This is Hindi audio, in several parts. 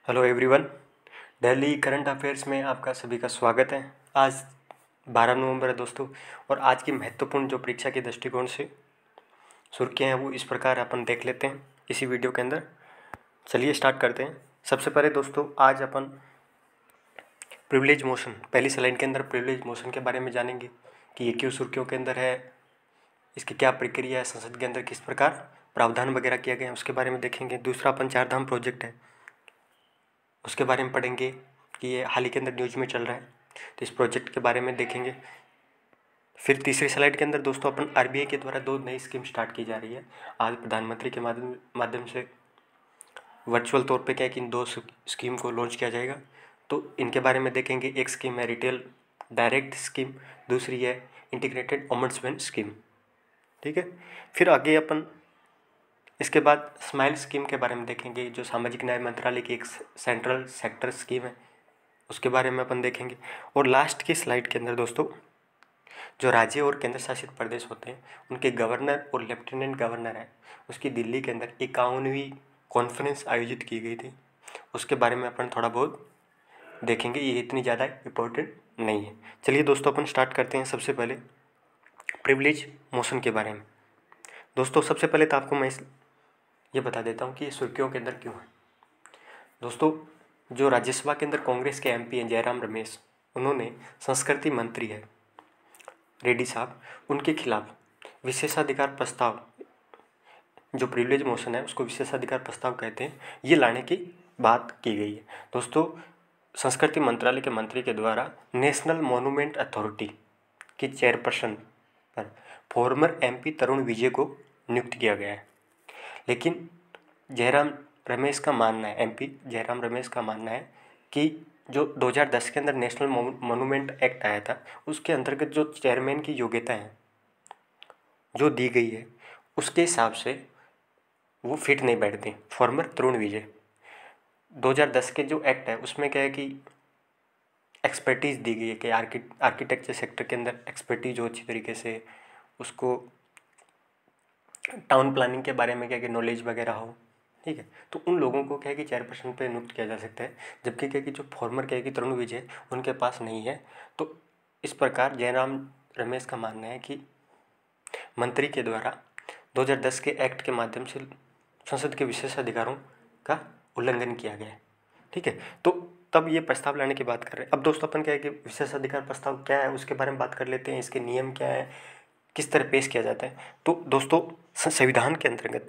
Hello everyone. Delhi current affairs में आपका सभी का स्वागत है। आज 12 नवंबर है दोस्तों, और आज की महत्वपूर्ण जो परीक्षा के दृष्टिकोण से सुर्खियाँ हैं वो इस प्रकार अपन देख लेते हैं इसी वीडियो के अंदर। चलिए स्टार्ट करते हैं। सबसे पहले दोस्तों आज अपन प्रिविलेज मोशन, पहली स्लाइड के अंदर प्रिविलेज मोशन के बारे में जानेंगे कि ये क्यों सुर्खियों के अंदर है, इसकी क्या प्रक्रिया है, संसद के अंदर किस प्रकार प्रावधान वगैरह किया गया है उसके बारे में देखेंगे। दूसरा अपन चार धाम प्रोजेक्ट है उसके बारे में पढ़ेंगे कि ये हाल ही के अंदर न्यूज में चल रहा है, तो इस प्रोजेक्ट के बारे में देखेंगे। फिर तीसरी स्लाइड के अंदर दोस्तों अपन आरबीआई के द्वारा दो नई स्कीम स्टार्ट की जा रही है। आज प्रधानमंत्री के माध्यम से वर्चुअल तौर पे क्या है कि इन दो स्कीम को लॉन्च किया जाएगा, तो इनके बारे में देखेंगे। एक स्कीम है रिटेल डायरेक्ट स्कीम, दूसरी है इंटीग्रेटेड ओम्बड्समैन स्कीम। ठीक है। फिर आगे अपन इसके बाद स्माइल स्कीम के बारे में देखेंगे, जो सामाजिक न्याय मंत्रालय की एक सेंट्रल सेक्टर स्कीम है, उसके बारे में अपन देखेंगे। और लास्ट की स्लाइड के अंदर दोस्तों जो राज्य और केंद्र शासित प्रदेश होते हैं उनके गवर्नर और लेफ्टिनेंट गवर्नर है, उसकी दिल्ली के अंदर 51वीं कॉन्फ्रेंस आयोजित की गई थी, उसके बारे में अपन थोड़ा बहुत देखेंगे। ये इतनी ज़्यादा इम्पोर्टेंट नहीं है। चलिए दोस्तों अपन स्टार्ट करते हैं सबसे पहले प्रिविलेज मोशन के बारे में। दोस्तों सबसे पहले तो आपको मैं ये बता देता हूँ कि ये सुर्खियों के अंदर क्यों है। दोस्तों जो राज्यसभा के अंदर कांग्रेस के एमपी हैं जयराम रमेश, उन्होंने संस्कृति मंत्री है रेड्डी साहब, उनके खिलाफ विशेषाधिकार प्रस्ताव, जो प्रिविलेज मोशन है उसको विशेषाधिकार प्रस्ताव कहते हैं, ये लाने की बात की गई है। दोस्तों संस्कृति मंत्रालय के मंत्री के द्वारा नेशनल मॉन्यूमेंट अथॉरिटी की चेयरपर्सन पर फॉर्मर एमपी तरुण विजय को नियुक्त किया गया है। लेकिन जयराम रमेश का मानना है, एमपी जयराम रमेश का मानना है कि जो 2010 के अंदर नेशनल मॉन्यूमेंट एक्ट आया था उसके अंतर्गत जो चेयरमैन की योग्यता है जो दी गई है उसके हिसाब से वो फिट नहीं बैठते। फॉर्मर तरुण विजय, 2010 के जो एक्ट है उसमें क्या है कि एक्सपर्टीज़ दी गई है कि आर्किटेक्चर सेक्टर के अंदर एक्सपर्टीज हो अच्छी तरीके से, उसको टाउन प्लानिंग के बारे में क्या कि नॉलेज वगैरह हो। ठीक है, तो उन लोगों को क्या है कि चेयरपर्सन पे नियुक्त किया जा सकता है, जबकि क्या है कि जो फॉर्मर क्या है कि तरुण विजय उनके पास नहीं है। तो इस प्रकार जयराम रमेश का मानना है कि मंत्री के द्वारा 2010 के एक्ट के माध्यम से संसद के विशेष अधिकारों का उल्लंघन किया गया है। ठीक है, तो तब ये प्रस्ताव लाने की बात कर रहे हैं। अब दोस्तों अपन क्या है कि विशेष अधिकार प्रस्ताव क्या है उसके बारे में बात कर लेते हैं, इसके नियम क्या है, किस तरह पेश किया जाता है। तो दोस्तों संविधान के अंतर्गत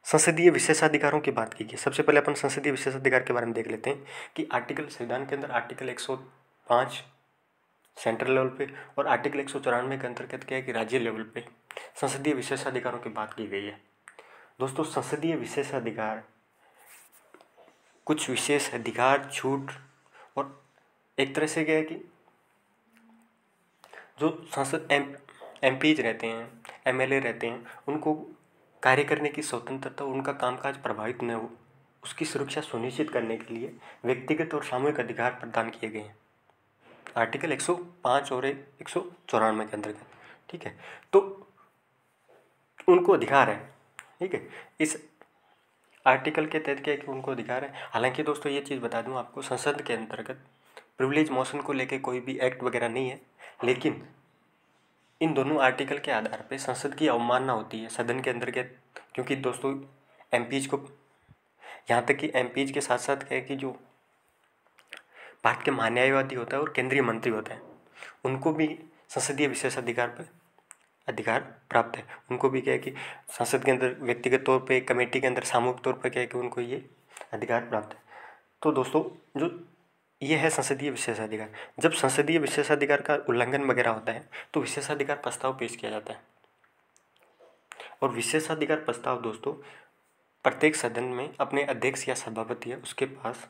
संसदीय विशेषाधिकारों की बात की गई। सबसे पहले अपन संसदीय विशेषाधिकार के बारे में देख लेते हैं कि आर्टिकल संविधान के अंदर आर्टिकल 105 सेंट्रल लेवल पे और आर्टिकल 194 के अंतर्गत क्या है कि राज्य लेवल पे संसदीय विशेषाधिकारों की बात की गई है। दोस्तों संसदीय विशेषाधिकार कुछ विशेष अधिकार, छूट और एक तरह से क्या है कि जो संसद एमपीज रहते हैं, एमएलए रहते हैं, उनको कार्य करने की स्वतंत्रता, उनका कामकाज प्रभावित न हो, उसकी सुरक्षा सुनिश्चित करने के लिए व्यक्तिगत और सामूहिक अधिकार प्रदान किए गए हैं आर्टिकल 105 और 194 के अंतर्गत। ठीक है, तो उनको अधिकार है। ठीक है, इस आर्टिकल के तहत क्या है कि उनको अधिकार है। हालांकि दोस्तों ये चीज़ बता दूं आपको, संसद के अंतर्गत प्रिविलेज मोशन को लेके कोई भी एक्ट वगैरह नहीं है, लेकिन इन दोनों आर्टिकल के आधार पे संसद की अवमानना होती है सदन के अंतर्गत। क्योंकि दोस्तों एमपीज को, यहाँ तक कि एमपीज के साथ साथ क्या है कि जो भारत के महान्यायवादी होता है और केंद्रीय मंत्री होता है, उनको भी संसदीय विशेष अधिकार पर अधिकार प्राप्त है। उनको भी क्या है कि संसद के अंदर व्यक्तिगत तौर पे, कमेटी के अंदर सामूहिक तौर पर क्या है कि उनको ये अधिकार प्राप्त है। तो दोस्तों जो ये है संसदीय विशेषाधिकार। जब संसदीय विशेषाधिकार का उल्लंघन वगैरह होता है तो विशेषाधिकार प्रस्ताव पेश किया जाता है। और विशेषाधिकार प्रस्ताव दोस्तों प्रत्येक सदन में अपने अध्यक्ष या सभापति है उसके पास,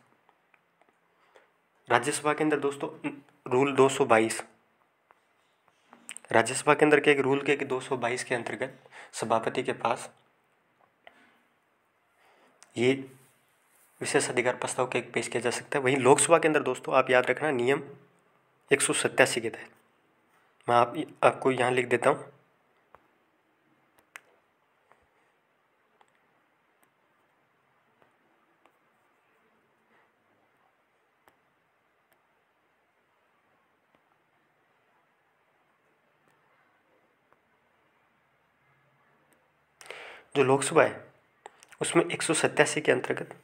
राज्यसभा के अंदर दोस्तों रूल 222, राज्यसभा के अंदर क्या एक रूल के 222 के अंतर्गत सभापति के पास ये विशेष अधिकार प्रस्ताव के पेश किया जा सकता है। वहीं लोकसभा के अंदर दोस्तों आप याद रखना नियम 187 के तहत, मैं आपको यहाँ लिख देता हूँ। जो लोकसभा है उसमें 187 के अंतर्गत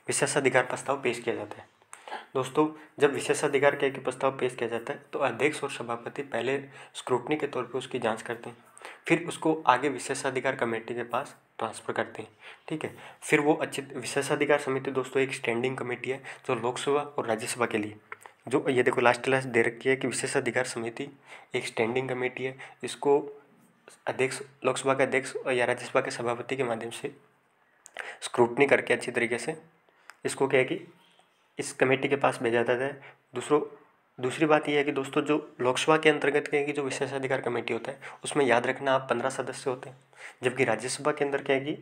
विशेषाधिकार प्रस्ताव पेश किया जाता है। दोस्तों, जब विशेषाधिकार के प्रस्ताव पेश किया जाता है तो अध्यक्ष और सभापति पहले स्क्रूटनी के तौर पे उसकी जांच करते हैं, फिर उसको आगे विशेषाधिकार कमेटी के पास ट्रांसफ़र करते हैं। ठीक है, फिर वो अच्छे विशेषाधिकार समिति दोस्तों एक स्टैंडिंग कमेटी है जो लोकसभा और राज्यसभा के लिए, जो ये देखो लास्ट दे रखी है कि विशेषाधिकार समिति एक स्टैंडिंग कमेटी है। इसको अध्यक्ष, लोकसभा के अध्यक्ष या राज्यसभा के सभापति के माध्यम से स्क्रूटनी करके अच्छी तरीके से इसको क्या है कि इस कमेटी के पास भेजा जाता है। दूसरी बात यह है कि दोस्तों जो लोकसभा के अंतर्गत क्या है कि जो विशेषाधिकार कमेटी होता है उसमें याद रखना आप 15 सदस्य होते हैं, जबकि राज्यसभा के अंदर क्या है कि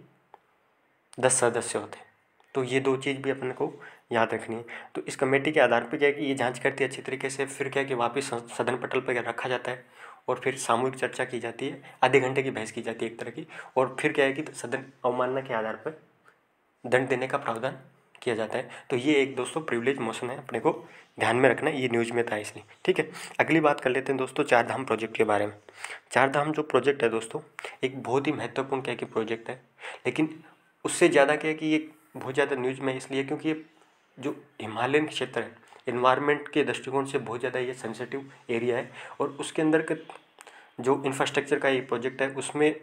10 सदस्य होते हैं। तो ये दो चीज़ भी अपन को याद रखनी है। तो इस कमेटी के आधार पर क्या है कि ये जांच करती है अच्छी तरीके से, फिर क्या है कि वापस सदन पटल पर रखा जाता है और फिर सामूहिक चर्चा की जाती है, आधे घंटे की बहस की जाती है एक तरह की, और फिर क्या है कि सदन अवमानना के आधार पर दंड देने का प्रावधान किया जाता है। तो ये एक दोस्तों प्रिविलेज मोशन है, अपने को ध्यान में रखना है, ये न्यूज़ में था इसलिए। ठीक है, अगली बात कर लेते हैं दोस्तों चार धाम प्रोजेक्ट के बारे में। चार धाम जो प्रोजेक्ट है दोस्तों एक बहुत ही महत्वपूर्ण क्या कि प्रोजेक्ट है, लेकिन उससे ज़्यादा क्या है कि ये बहुत ज़्यादा न्यूज़ में इसलिए क्योंकि ये जो हिमालयन क्षेत्र है, इन्वायरमेंट के दृष्टिकोण से बहुत ज़्यादा ये सेंसिटिव एरिया है, और उसके अंदर के जो इंफ्रास्ट्रक्चर का ये प्रोजेक्ट है उसमें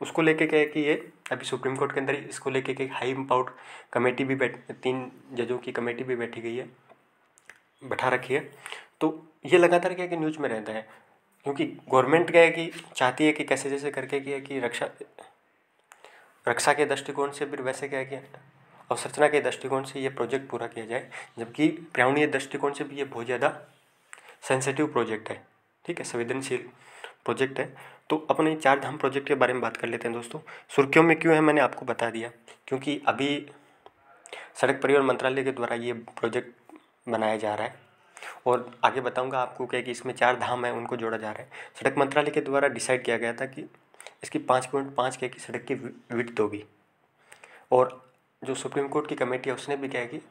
उसको लेके क्या है कि ये अभी सुप्रीम कोर्ट के अंदर इसको लेके एक हाई इम्पावर्ड कमेटी भी 3 जजों की कमेटी भी बैठी गई है, बैठा रखी है। तो ये लगातार क्या है कि न्यूज़ में रहता है, क्योंकि गवर्नमेंट क्या है कि चाहती है कि कैसे जैसे करके क्या है कि रक्षा के दृष्टिकोण से, फिर वैसे क्या है कि अवसंरचना के दृष्टिकोण से ये प्रोजेक्ट पूरा किया जाए, जबकि पर्यावरणीय दृष्टिकोण से भी ये बहुत ज़्यादा सेंसिटिव प्रोजेक्ट है। ठीक है, संवेदनशील प्रोजेक्ट है। तो अपने चार धाम प्रोजेक्ट के बारे में बात कर लेते हैं दोस्तों। सुर्खियों में क्यों है मैंने आपको बता दिया, क्योंकि अभी सड़क परिवहन मंत्रालय के द्वारा ये प्रोजेक्ट बनाया जा रहा है, और आगे बताऊंगा आपको क्या कि इसमें चार धाम है उनको जोड़ा जा रहा है। सड़क मंत्रालय के द्वारा डिसाइड किया गया था कि इसकी 5.5 की सड़क की विड्थ होगी, और जो सुप्रीम कोर्ट की कमेटी है उसने भी क्या है कि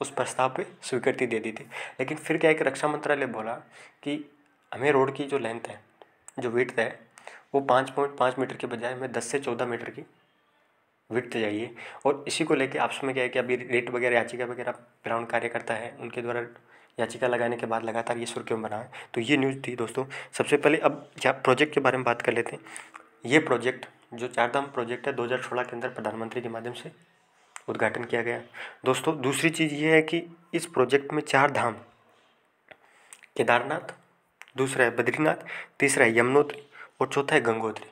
उस प्रस्ताव पे स्वीकृति दे दी थी। लेकिन फिर क्या है कि रक्षा मंत्रालय बोला कि हमें रोड की जो लेंथ है, जो विड्थ है, वो 5.5 मीटर के बजाय हमें 10 से 14 मीटर की विड्थ चाहिए। और इसी को लेके आपस में क्या है कि अभी रेट वगैरह याचिका वगैरह ग्राउंड कार्यकर्ता है उनके द्वारा याचिका लगाने के बाद लगातार ये सुर्खियों बना है। तो ये न्यूज़ थी दोस्तों। सबसे पहले अब प्रोजेक्ट के बारे में बात कर लेते हैं। ये प्रोजेक्ट जो चारधाम प्रोजेक्ट है 2016 के अंदर प्रधानमंत्री के माध्यम से उद्घाटन किया गया दोस्तों। दूसरी चीज़ ये है कि इस प्रोजेक्ट में चार धाम, केदारनाथ, दूसरा है बद्रीनाथ, तीसरा है यमुनोत्री और चौथा है गंगोत्री।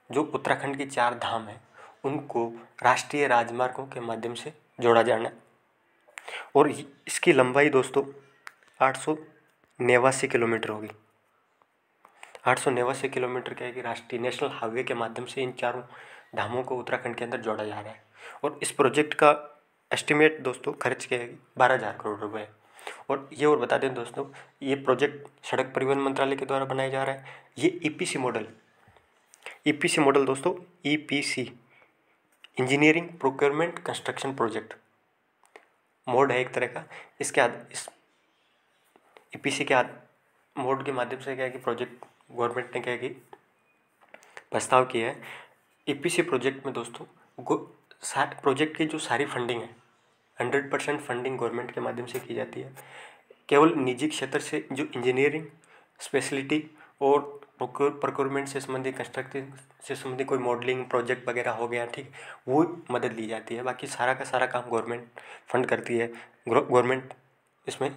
जो उत्तराखंड की चार धाम है उनको राष्ट्रीय राजमार्गों के माध्यम से जोड़ा जाना, और इसकी लंबाई दोस्तों 889 किलोमीटर होगी। 889 किलोमीटर क्या है कि राष्ट्रीय नेशनल हाईवे के माध्यम से इन चारों धामों को उत्तराखंड के अंदर जोड़ा जा रहा है। और इस प्रोजेक्ट का एस्टिमेट दोस्तों खर्च क्या है 12,000 करोड़ रुपए है। और ये और बता दें दोस्तों, ये प्रोजेक्ट सड़क परिवहन मंत्रालय के द्वारा बनाया जा रहा है। ये ईपीसी मॉडल दोस्तों, EPC engineering procurement construction project mode है एक तरह का। इस ईपीसी के मोड के माध्यम से क्या है कि प्रोजेक्ट गवर्नमेंट ने क्या है कि प्रस्ताव किया है। ईपीसी प्रोजेक्ट में दोस्तों प्रोजेक्ट की जो सारी फंडिंग है 100% फंडिंग गवर्नमेंट के माध्यम से की जाती है। केवल निजी क्षेत्र से जो इंजीनियरिंग स्पेशलिटी और प्रोक्योरमेंट से संबंधित, कंस्ट्रक्टिव से संबंधित कोई मॉडलिंग प्रोजेक्ट वगैरह हो गया, ठीक, वो मदद ली जाती है। बाकी सारा का सारा काम गवर्नमेंट फंड करती है। गवर्नमेंट इसमें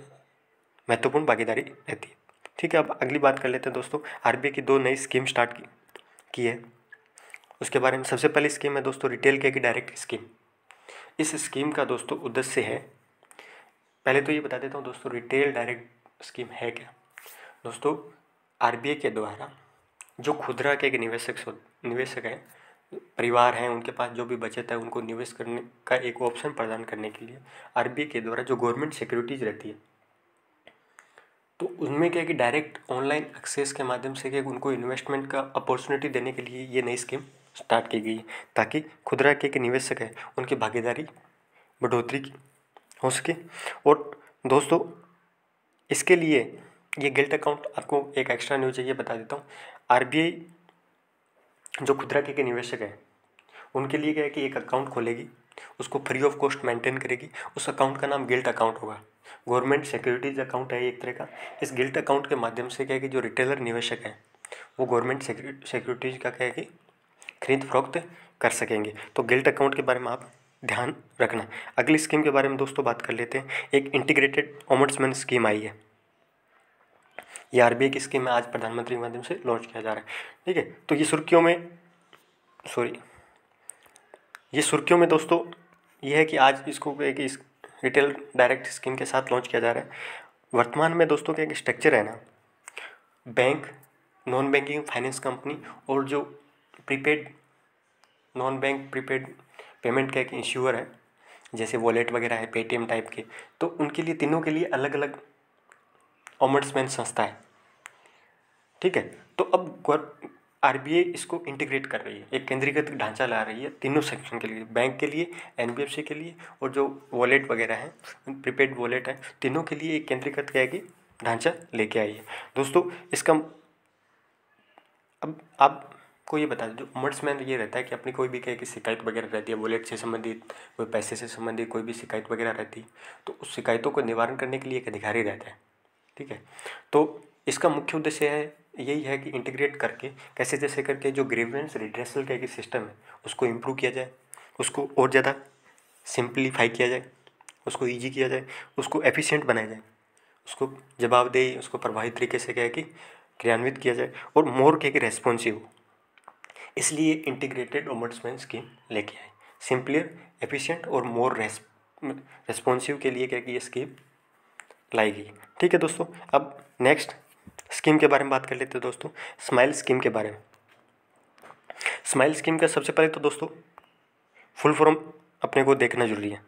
महत्वपूर्ण भागीदारी रहती है। ठीक है, अब अगली बात कर लेते हैं दोस्तों। आरबीआई की 2 नई स्कीम स्टार्ट की है, उसके बारे में। सबसे पहली स्कीम है दोस्तों रिटेल के की डायरेक्ट स्कीम। इस स्कीम का दोस्तों उद्देश्य है, पहले तो ये बता देता हूँ दोस्तों रिटेल डायरेक्ट स्कीम है क्या। दोस्तों आरबीआई के द्वारा जो खुदरा के निवेशक हैं, परिवार हैं, उनके पास जो भी बचत है उनको निवेश करने का एक ऑप्शन प्रदान करने के लिए आरबीआई के द्वारा जो गवर्नमेंट सिक्योरिटीज़ रहती है, तो उनमें क्या है कि डायरेक्ट ऑनलाइन एक्सेस के माध्यम से क्या उनको इन्वेस्टमेंट का अपॉर्चुनिटी देने के लिए ये नई स्कीम स्टार्ट की गई है, ताकि खुदरा के निवेशक हैं उनकी भागीदारी बढ़ोतरी हो सके। और दोस्तों इसके लिए ये गिल्ट अकाउंट, आपको एक एक्स्ट्रा न्यूज़ है ये बता देता हूँ। आरबीआई जो खुदरा के निवेशक हैं उनके लिए क्या है कि एक अकाउंट खोलेगी, उसको फ्री ऑफ कॉस्ट मेंटेन करेगी। उस अकाउंट का नाम गिल्ट अकाउंट होगा। गवर्नमेंट सिक्योरिटीज अकाउंट है एक तरह का। इस गिल्ट अकाउंट के माध्यम से क्या है कि जो रिटेलर निवेशक हैं वो गवर्नमेंट सिक्योरिटीज का क्या है कि खरीद फरोख्त कर सकेंगे। तो गिल्ट अकाउंट के बारे में आप ध्यान रखना। अगली स्कीम के बारे में दोस्तों बात कर लेते हैं। एक इंटीग्रेटेड ओम्बड्समैन स्कीम आई है। ये आरबीआई की स्कीम है, आज प्रधानमंत्री के माध्यम से लॉन्च किया जा रहा है। ठीक है, तो ये सुर्खियों में दोस्तों ये है कि आज इसको एक इस रिटेल डायरेक्ट स्कीम के साथ लॉन्च किया जा रहा है। वर्तमान में दोस्तों क्या एक स्ट्रक्चर है ना, bank, non banking finance company और जो prepaid non bank prepaid payment का एक इंश्योर है, जैसे वॉलेट वगैरह है पेटीएम टाइप के, तो उनके लिए तीनों के लिए अलग अलग ओम्बड्समैन संस्था है। ठीक है, तो अब आरबीआई इसको इंटीग्रेट कर रही है, एक केंद्रीकृत ढांचा ला रही है तीनों सेक्शन के लिए, बैंक के लिए, एनबीएफसी के लिए और जो वॉलेट वगैरह है प्रीपेड वॉलेट है, तीनों के लिए एक केंद्रीकृत क्या है कि ढांचा लेके आई है। दोस्तों इसका अब आपको ये बता दें, जो ओम्बड्समैन ये रहता है कि अपनी कोई भी क्या है कि शिकायत वगैरह रहती है, वॉलेट से संबंधित, कोई पैसे से संबंधित कोई भी शिकायत वगैरह रहती है, तो उस शिकायतों को निवारण करने के लिए एक अधिकारी रहता है। ठीक है, तो इसका मुख्य उद्देश्य है यही है कि इंटीग्रेट करके कैसे जैसे करके जो ग्रीवेंस रिड्रेसल का एक सिस्टम है उसको इम्प्रूव किया जाए, उसको और ज़्यादा सिंप्लीफाई किया जाए, उसको ईजी किया जाए, उसको एफिशिएंट बनाया जाए, उसको जवाबदेही, उसको प्रभावी तरीके से क्या है कि क्रियान्वित किया जाए और मोर क्या कि रेस्पॉन्सिव हो। इसलिए इंटीग्रेटेड ओम्बड्समैन स्कीम लेके आए, सिंपलियर, एफिशिएंट और मोर रेस्पॉन्सिव के लिए क्या कि ये स्कीम लाई गई। ठीक है दोस्तों, अब नेक्स्ट स्कीम के बारे में बात कर लेते हैं दोस्तों, स्माइल स्कीम के बारे में। स्माइल स्कीम का सबसे पहले तो दोस्तों फुल फॉर्म अपने को देखना जरूरी है।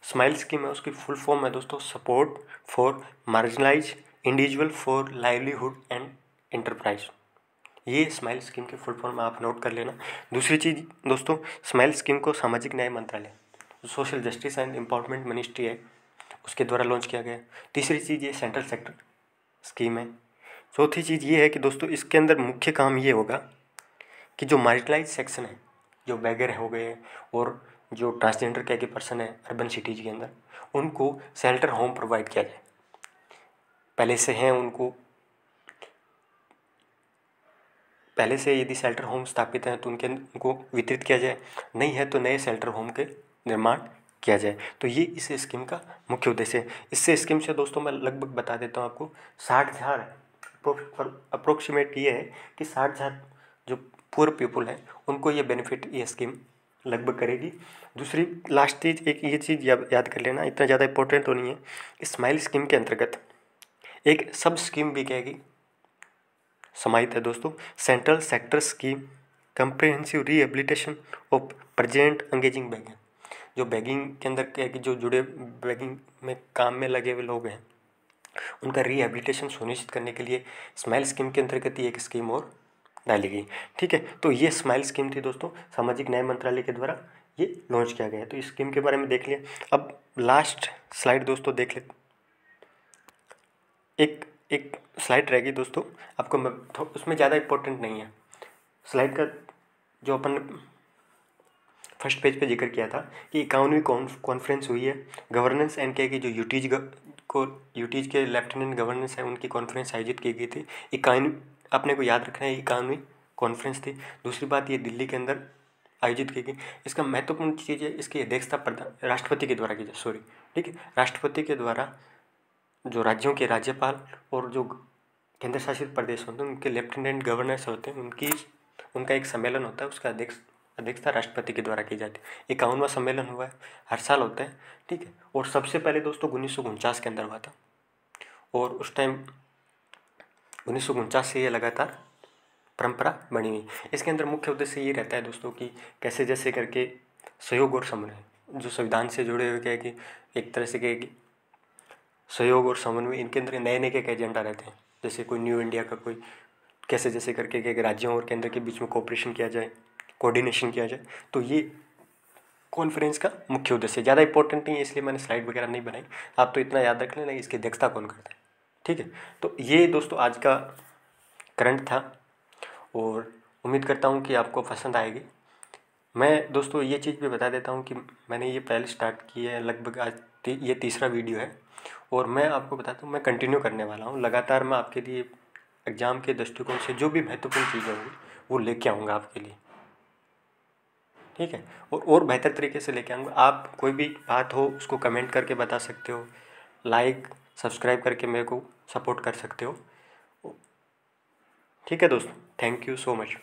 स्माइल स्कीम है, उसकी फुल फॉर्म है दोस्तों support for marginalise individual for livelihood and enterprise. ये स्माइल स्कीम की फुल फॉर्म आप नोट कर लेना। दूसरी चीज़ दोस्तों, स्माइल स्कीम को सामाजिक न्याय मंत्रालय, social justice and empowerment ministry है, उसके द्वारा लॉन्च किया गया। तीसरी चीज़ ये सेंट्रल सेक्टर स्कीम है। चौथी चीज़ ये है कि दोस्तों इसके अंदर मुख्य काम ये होगा कि जो मार्जिनलाइज सेक्शन है, जो बैगर हो गए और जो ट्रांसजेंडर क्या के पर्सन है अर्बन सिटीज़ के अंदर, उनको शेल्टर होम प्रोवाइड किया जाए। पहले से हैं पहले से यदि शेल्टर होम स्थापित हैं तो उनको वितरित किया जाए, नहीं है तो नए शेल्टर होम के निर्माण किया जाए। तो ये इस स्कीम का मुख्य उद्देश्य है। इससे स्कीम से दोस्तों मैं लगभग बता देता हूँ आपको, 60,000 अप्रोक्सीमेट ये है कि 60,000 जो पुअर पीपल है उनको ये बेनिफिट ये स्कीम लगभग करेगी। दूसरी लास्ट चीज़ एक ये चीज़ याद कर लेना, इतना ज़्यादा इंपॉर्टेंट तो नहीं है, इस स्माइल स्कीम के अंतर्गत एक सब स्कीम भी कहेगी समाहित है दोस्तों, central sector scheme comprehensive rehabilitation of present engaging bagging. जो बैगिंग के अंदर क्या है कि जो जुड़े बैगिंग में काम में लगे हुए लोग हैं उनका रिहेबिलिटेशन सुनिश्चित करने के लिए स्माइल स्कीम के अंतर्गत ही एक स्कीम और डाली गई। ठीक है, तो ये स्माइल स्कीम थी दोस्तों, सामाजिक न्याय मंत्रालय के द्वारा ये लॉन्च किया गया है। तो इस स्कीम के बारे में देख लिया। अब लास्ट स्लाइड दोस्तों देख ले, एक स्लाइड रहेगी दोस्तों, आपको मैं उसमें ज़्यादा इंपॉर्टेंट नहीं है स्लाइड का, जो अपन फर्स्ट पेज पे जिक्र किया था कि 51वीं कॉन्फ्रेंस हुई है गवर्नेंस एंड क्या की जो यूटीज के लेफ्टिनेंट गवर्नेंस है उनकी कॉन्फ्रेंस आयोजित की गई थी। 51 अपने को याद रखना है, 51वीं कॉन्फ्रेंस थी। दूसरी बात ये दिल्ली के अंदर आयोजित की गई। इसका महत्वपूर्ण चीज़ है इसकी अध्यक्षता राष्ट्रपति के द्वारा की जाए, सॉरी, ठीक है, राष्ट्रपति के द्वारा जो राज्यों के राज्यपाल और जो केंद्र शासित प्रदेश होते हैं उनके लेफ्टिनेंट गवर्नर्स होते हैं उनका एक सम्मेलन होता है, उसका अध्यक्षता राष्ट्रपति के द्वारा की जाती है। 51वां सम्मेलन हुआ है, हर साल होता है। ठीक है, और सबसे पहले दोस्तों 1949 के अंदर हुआ था और उस टाइम 1949 से ये लगातार परंपरा बनी हुई। इसके अंदर मुख्य उद्देश्य ये रहता है दोस्तों कि कैसे जैसे करके सहयोग और समन्वय जो संविधान से जुड़े हुए क्या है कि एक तरह से क्या है कि सहयोग और समन्वय, इनके अंदर नए नए क्या एजेंडा रहते हैं, जैसे कोई न्यू इंडिया का कोई कैसे जैसे करके क्या राज्यों और केंद्र के बीच में कोऑपरेशन किया जाए, कोऑर्डिनेशन किया जाए। तो ये कॉन्फ्रेंस का मुख्य उद्देश्य ज़्यादा इंपॉर्टेंट नहीं है इसलिए मैंने स्लाइड वगैरह नहीं बनाई, आप तो इतना याद रख लेना इसकी अध्यक्षता कौन करता है। ठीक है, तो ये दोस्तों आज का करंट था और उम्मीद करता हूँ कि आपको पसंद आएगी। मैं दोस्तों ये चीज़ भी बता देता हूँ कि मैंने ये पहले स्टार्ट की है, लगभग आज ये तीसरा वीडियो है, और मैं आपको बताता हूँ मैं कंटिन्यू करने वाला हूँ। लगातार मैं आपके लिए एग्ज़ाम के दृष्टिकोण से जो भी महत्वपूर्ण चीज़ें होंगी वो लेके आऊँगा आपके लिए, ठीक है। और बेहतर तरीके से लेके आऊँगा। आप कोई भी बात हो उसको कमेंट करके बता सकते हो, लाइक सब्सक्राइब करके मेरे को सपोर्ट कर सकते हो, ठीक है दोस्तों। Thank you so much.